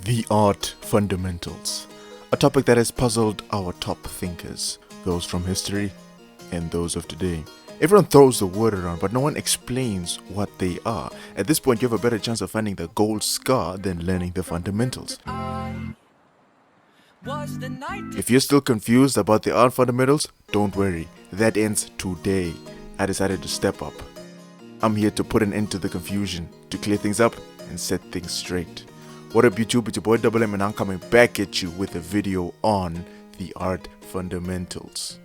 The art fundamentals, a topic that has puzzled our top thinkers, those from history and those of today. Everyone throws the word around, but no one explains what they are. At this point, you have a better chance of finding the gold scar than learning the fundamentals. If you're still confused about the art fundamentals, don't worry, that ends today. I decided to step up. I'm here to put an end to the confusion, to clear things up and set things straight. What up YouTube, it's your boy Double M and I'm coming back at you with a video on the art fundamentals.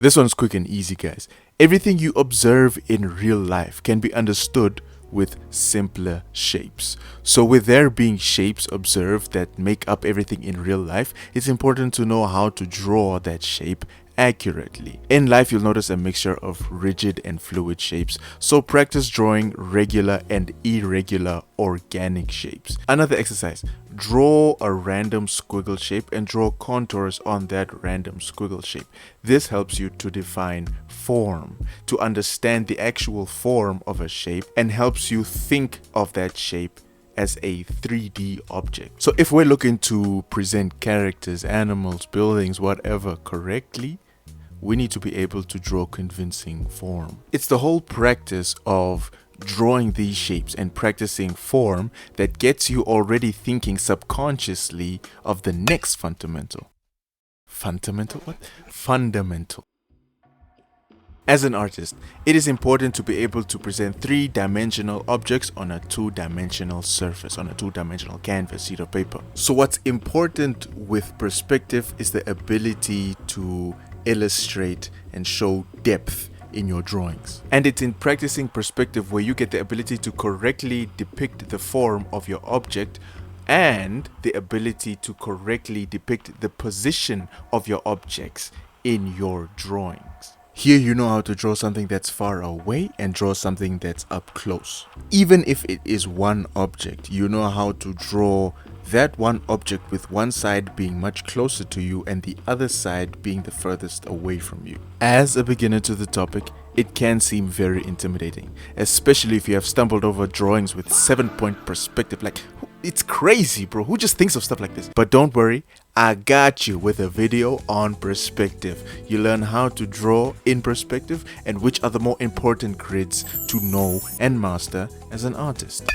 This one's quick and easy, guys. Everything you observe in real life can be understood with simpler shapes. So with there being shapes observed that make up everything in real life, it's important to know how to draw that shape accurately. In life, you'll notice a mixture of rigid and fluid shapes, so practice drawing regular and irregular organic shapes. Another exercise, draw a random squiggle shape and draw contours on that random squiggle shape. This helps you to define form, to understand the actual form of a shape, and helps you think of that shape as a 3D object. So if we're looking to present characters, animals, buildings, whatever correctly, we need to be able to draw convincing form. It's the whole practice of drawing these shapes and practicing form that gets you already thinking subconsciously of the next fundamental. Fundamental? What? Fundamental. As an artist, it is important to be able to present three-dimensional objects on a two-dimensional surface, on a two-dimensional canvas, sheet of paper. So what's important with perspective is the ability to illustrate and show depth in your drawings. And it's in practicing perspective where you get the ability to correctly depict the form of your object and the ability to correctly depict the position of your objects in your drawings. Here you know how to draw something that's far away and draw something that's up close. Even if it is one object, you know how to draw that one object with one side being much closer to you and the other side being the furthest away from you. As a beginner to the topic, it can seem very intimidating, especially if you have stumbled over drawings with 7-point perspective. Like, it's crazy, bro. Who just thinks of stuff like this? But don't worry, I got you with a video on perspective. You learn how to draw in perspective and which are the more important grids to know and master as an artist.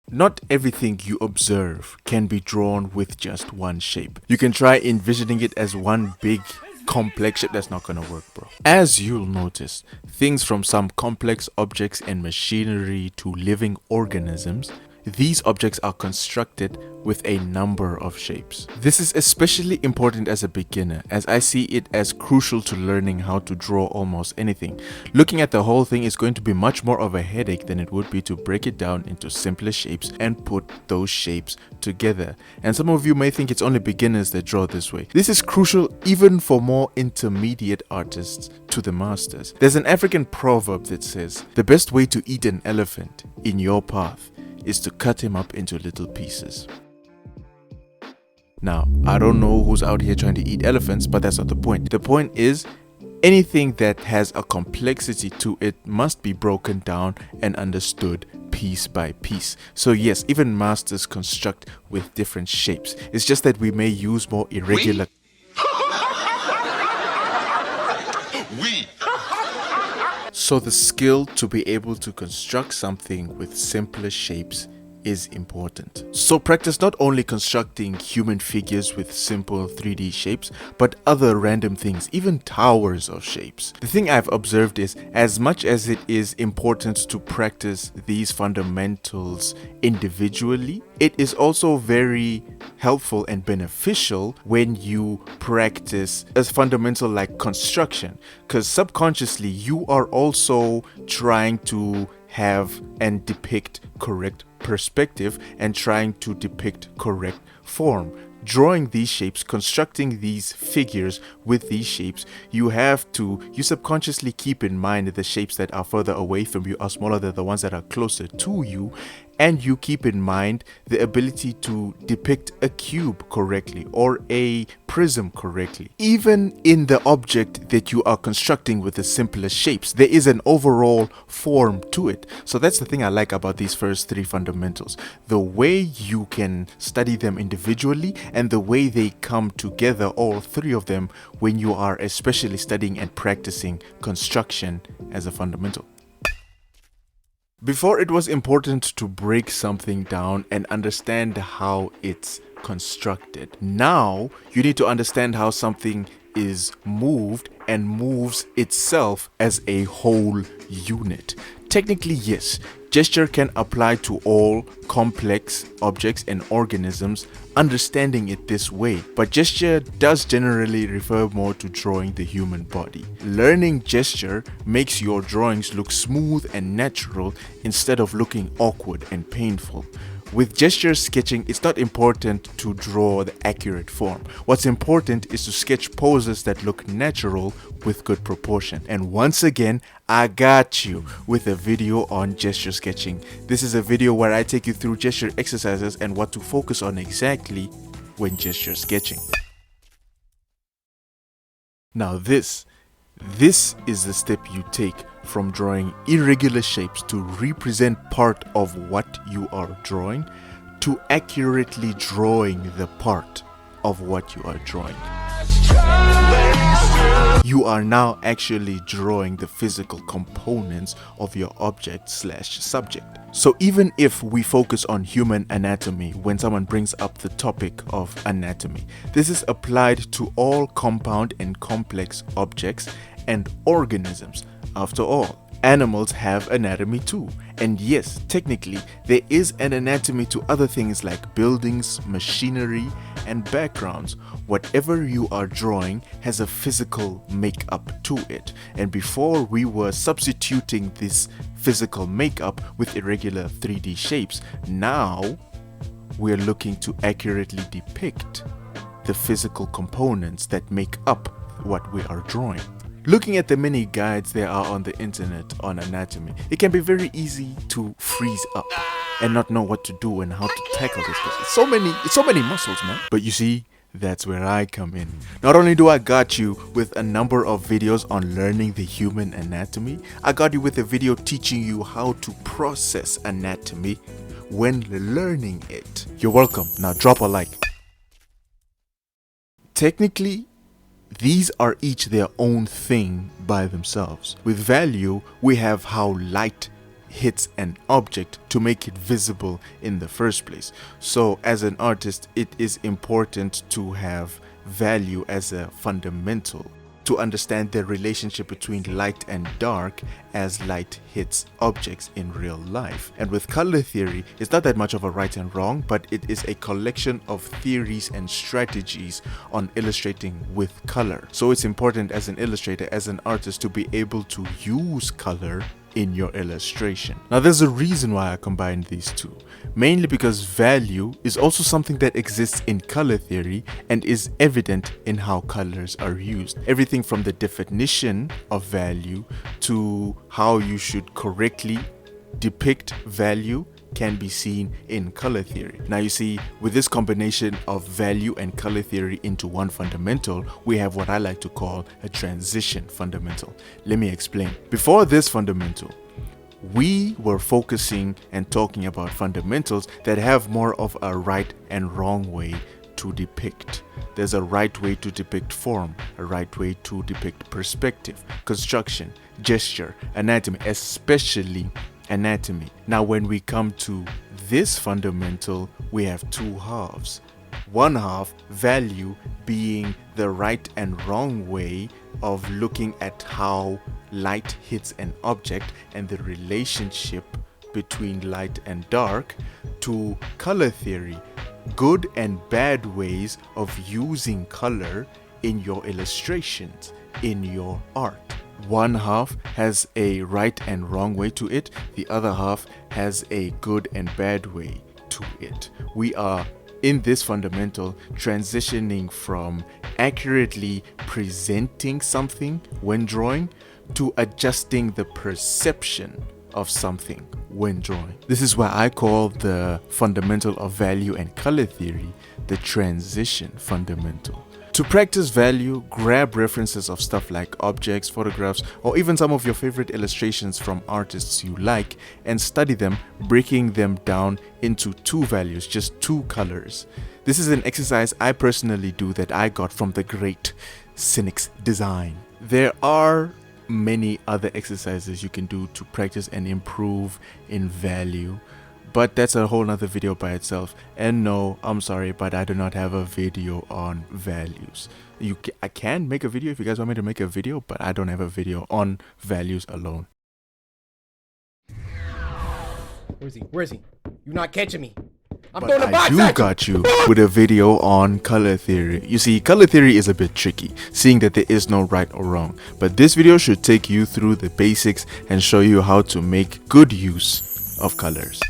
Not everything you observe can be drawn with just one shape. You can try envisioning it as one big complex shape. That's not gonna work, bro. As you'll notice, things from some complex objects and machinery to living organisms, these objects are constructed with a number of shapes. This is especially important as a beginner, as I see it as crucial to learning how to draw almost anything. Looking at the whole thing is going to be much more of a headache than it would be to break it down into simpler shapes and put those shapes together. And some of you may think it's only beginners that draw this way. This is crucial even for more intermediate artists to the masters. There's an African proverb that says, "The best way to eat an elephant in your path is to cut him up into little pieces." Now, I don't know who's out here trying to eat elephants, but that's not the point. The point is, anything that has a complexity to it must be broken down and understood piece by piece. So yes, even masters construct with different shapes. It's just that we may use more irregular... So the skill to be able to construct something with simpler shapes is important. So practice not only constructing human figures with simple 3D shapes, but other random things, even towers of shapes. The thing I've observed is, as much as it is important to practice these fundamentals individually, it is also very helpful and beneficial when you practice a fundamental like construction, because subconsciously you are also trying to have and depict correct perspective and trying to depict correct form. Drawing these shapes, constructing these figures with these shapes, you subconsciously keep in mind that the shapes that are further away from you are smaller than the ones that are closer to you, and you keep in mind the ability to depict a cube correctly or a prism correctly. Even in the object that you are constructing with the simplest shapes, there is an overall form to it. So that's the thing I like about these first three fundamentals. The way you can study them individually and the way they come together, all three of them, when you are especially studying and practicing construction as a fundamental. Before, it was important to break something down and understand how it's constructed. Now, you need to understand how something is moved and moves itself as a whole unit. Technically, yes, gesture can apply to all complex objects and organisms, understanding it this way, but gesture does generally refer more to drawing the human body. Learning gesture makes your drawings look smooth and natural instead of looking awkward and painful. With gesture sketching, it's not important to draw the accurate form. What's important is to sketch poses that look natural with good proportion. And once again, I got you with a video on gesture sketching. This is a video where I take you through gesture exercises and what to focus on exactly when gesture sketching. Now this is the step you take from drawing irregular shapes to represent part of what you are drawing to accurately drawing the part of what you are drawing. You are now actually drawing the physical components of your object/subject. So even if we focus on human anatomy when someone brings up the topic of anatomy, this is applied to all compound and complex objects and organisms. After all, animals have anatomy too. And yes, technically, there is an anatomy to other things like buildings, machinery, and backgrounds. Whatever you are drawing has a physical makeup to it. And before we were substituting this physical makeup with irregular 3D shapes, now we're looking to accurately depict the physical components that make up what we are drawing. Looking at the many guides there are on the internet on anatomy, it can be very easy to freeze up and not know what to do and how to tackle this. It's so many muscles, man. But you see, that's where I come in. Not only do I got you with a number of videos on learning the human anatomy, I got you with a video teaching you how to process anatomy when learning it. You're welcome. Now drop a like. Technically, these are each their own thing by themselves. With value, we have how light hits an object to make it visible in the first place. So as an artist, it is important to have value as a fundamental to understand the relationship between light and dark as light hits objects in real life. And with color theory, it's not that much of a right and wrong, but it is a collection of theories and strategies on illustrating with color. So it's important as an illustrator, as an artist, to be able to use color in your illustration. Now there's a reason why I combined these two, mainly because value is also something that exists in color theory and is evident in how colors are used. Everything from the definition of value to how you should correctly depict value can be seen in color theory. Now you see, with this combination of value and color theory into one fundamental, we have what I like to call a transition fundamental. Let me explain. Before this fundamental, we were focusing and talking about fundamentals that have more of a right and wrong way to depict. There's a right way to depict form, a right way to depict perspective, construction, gesture, anatomy, especially anatomy. Now when we come to this fundamental, we have two halves. One half, value, being the right and wrong way of looking at how light hits an object and the relationship between light and dark, to color theory, good and bad ways of using color in your illustrations, in your art. One half has a right and wrong way to it, the other half has a good and bad way to it. We are in this fundamental transitioning from accurately presenting something when drawing to adjusting the perception of something when drawing. This is why I call the fundamental of value and color theory the transition fundamental. To practice value, grab references of stuff like objects, photographs, or even some of your favorite illustrations from artists you like and study them, breaking them down into two values, just two colors. This is an exercise I personally do that I got from the great Cynics Design. There are many other exercises you can do to practice and improve in value, but that's a whole nother video by itself. And no, I'm sorry, but I do not have a video on values. I can make a video if you guys want me to make a video, but I don't have a video on values alone. Where is he? You're not catching me. I'm But throwing a I box do at you. got you with a video on color theory. You see, color theory is a bit tricky, seeing that there is no right or wrong. But this video should take you through the basics and show you how to make good use of colors.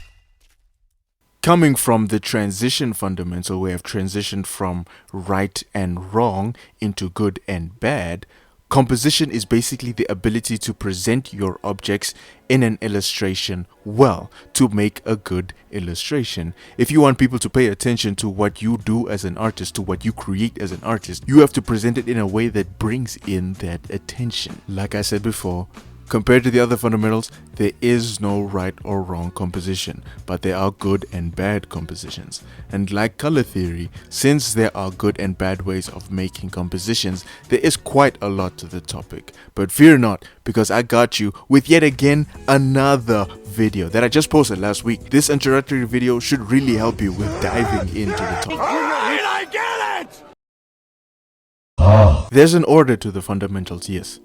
Coming from the transition fundamental, we have transitioned from right and wrong into good and bad. Composition is basically the ability to present your objects in an illustration well, to make a good illustration. If you want people to pay attention to what you do as an artist, to what you create as an artist, you have to present it in a way that brings in that attention. Like I said before, compared to the other fundamentals, there is no right or wrong composition, but there are good and bad compositions. And like color theory, since there are good and bad ways of making compositions, there is quite a lot to the topic. But fear not, because I got you with yet again another video that I just posted last week. This introductory video should really help you with diving into the topic. Alright, I get it! There's an order to the fundamentals, yes.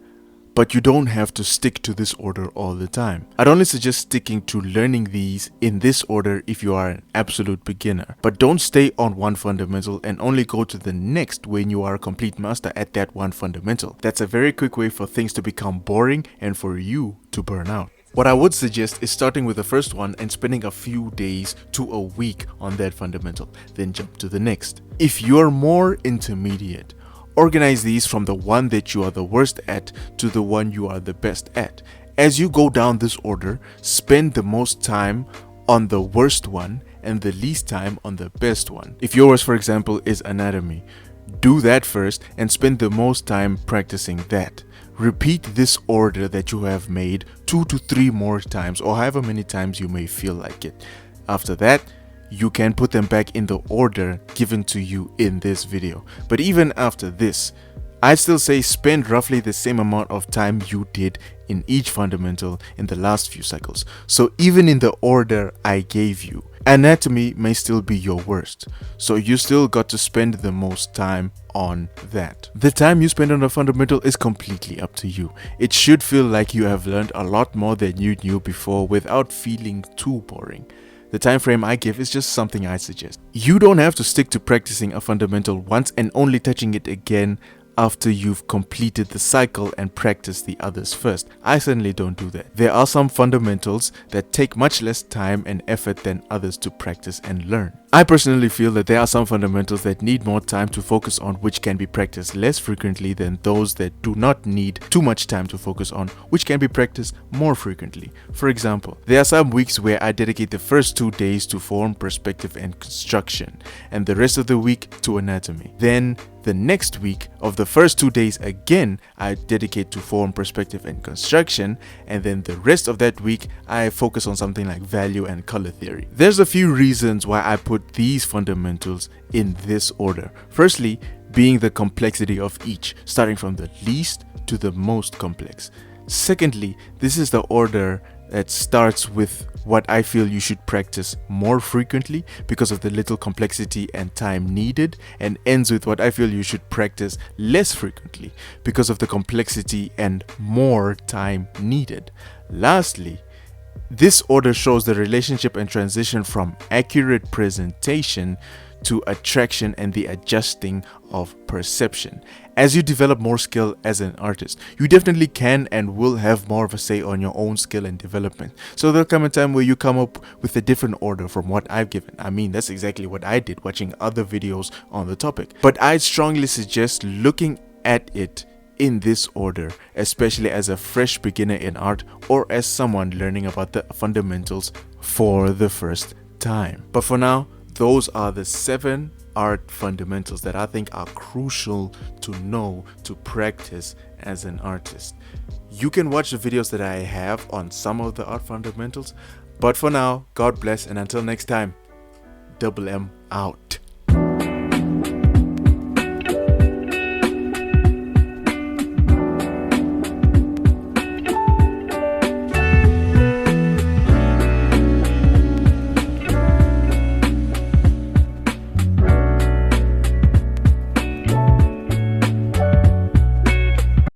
But you don't have to stick to this order all the time. I'd only suggest sticking to learning these in this order if you are an absolute beginner. But don't stay on one fundamental and only go to the next when you are a complete master at that one fundamental. That's a very quick way for things to become boring and for you to burn out. What I would suggest is starting with the first one and spending a few days to a week on that fundamental, then jump to the next. If you're more intermediate, organize these from the one that you are the worst at to the one you are the best at. As you go down this order, spend the most time on the worst one and the least time on the best one. If yours, for example, is anatomy, do that first and spend the most time practicing that. Repeat this order that you have made 2 to 3 more times, or however many times you may feel like it. After that, you can put them back in the order given to you in this video. But even after this, I'd still say spend roughly the same amount of time you did in each fundamental in the last few cycles. So even in the order I gave you, anatomy may still be your worst. So you still got to spend the most time on that. The time you spend on a fundamental is completely up to you. It should feel like you have learned a lot more than you knew before without feeling too boring. The time frame I give is just something I suggest. You don't have to stick to practicing a fundamental once and only touching it again after you've completed the cycle and practiced the others first. I certainly don't do that. There are some fundamentals that take much less time and effort than others to practice and learn. I personally feel that there are some fundamentals that need more time to focus on, which can be practiced less frequently than those that do not need too much time to focus on, which can be practiced more frequently. For example, there are some weeks where I dedicate the first 2 days to form, perspective and construction, and the rest of the week to anatomy. Then the next week of the first 2 days again I dedicate to form, perspective and construction, and then the rest of that week I focus on something like value and color theory. There's a few reasons why I put these fundamentals in this order. Firstly, being the complexity of each, starting from the least to the most complex. Secondly, this is the order that starts with what I feel you should practice more frequently because of the little complexity and time needed, and ends with what I feel you should practice less frequently because of the complexity and more time needed. Lastly, this order shows the relationship and transition from accurate presentation to attraction and the adjusting of perception. As you develop more skill as an artist, you definitely can and will have more of a say on your own skill and development. So there'll come a time where you come up with a different order from what I've given. I mean, that's exactly what I did watching other videos on the topic. But I'd strongly suggest looking at it in this order, especially as a fresh beginner in art or as someone learning about the fundamentals for the first time. But for now, those are the 7 art fundamentals that I think are crucial to know, to practice as an artist. You can watch the videos that I have on some of the art fundamentals, but for now, God bless, and until next time, Double M out.